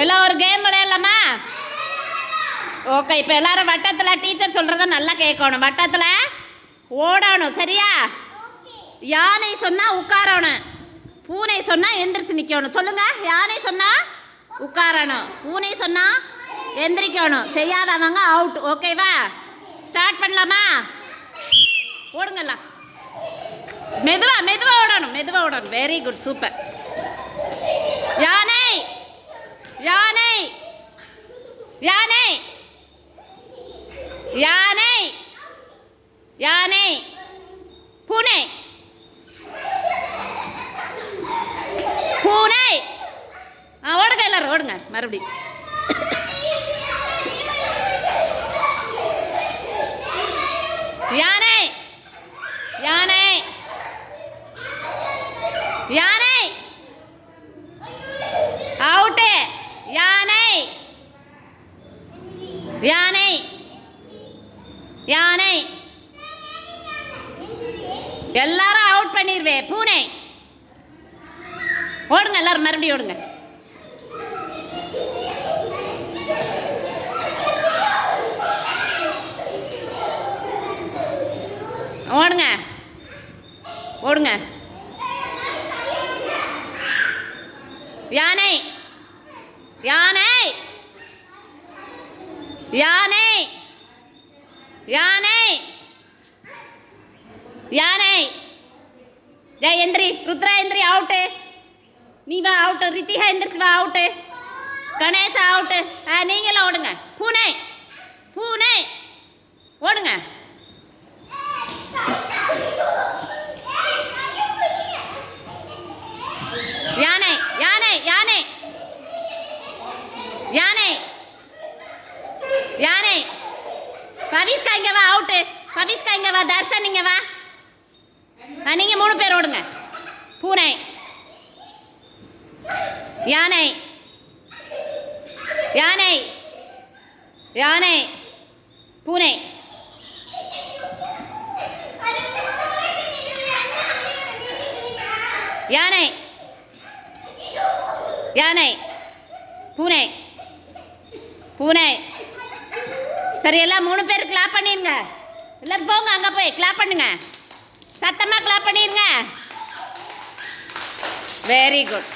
எல்லாம் ஒரு கேம் விளையாடலாமா? ஓகே. இப்போ எல்லாரும் வட்டத்தில் டீச்சர் சொல்கிறத நல்லா கேட்கணும். வட்டத்தில் ஓடணும், சரியா? யானை சொன்னால் உட்காரணும், பூனை சொன்னால் எந்திரிச்சு நிற்கணும். சொல்லுங்கள். யானை சொன்னால் உட்காரணும், பூனை சொன்னால் எந்திரிக்கணும். செய்யாதவங்க அவுட். ஓகேவா? ஸ்டார்ட் பண்ணலாமா? ஓடுங்கலாம். மெதுவாக மெதுவாக ஓடணும், மெதுவாக ஓடணும். Very good, super. யானை யானை யானை யானை யானை பூனை பூனை. ஓடுங்க எல்லாரும், ஓடுங்க மறுபடி. யானை யானை யானை அவுட்டு. யானை யானை யானை எல்லாரும் அவுட் பண்ணிடுவேன். பூனை. ஓடுங்க எல்லாரும், மறுபடியும் ஓடுங்க. ஓடுங்க ஓடுங்க. யானை யானை யானை யானை யானை. ஜெய் எந்திரி. ருத்ரா எந்திரி, அவுட்டு. நீ வா அவுட்டு. ரித்திகா எந்திரிச்சு வா, அவுட்டு. கணேஷ் அவுட்டு. நீங்களும் ஓடுங்க. பூனை பூனை ஓடுங்க. யானை யானை யானை யானை யானை. பவிஷ்கா இங்கே வா, அவுட்டு. பவிஷ்கா இங்கே வா. தர்ஷன் இங்கே வா. நீங்கள் 3 பேர் ஓடுங்க. பூனை யானை யானை யானை பூனை. யானை யானை பூனை பூனை. சரி, எல்லாம் 3 பேர் கிளாப் பண்ணிருங்க. எல்லாரும் போங்க, அங்கே போய் கிளாப் பண்ணுங்க. சத்தமாக கிளாப் பண்ணிருங்க. Very good.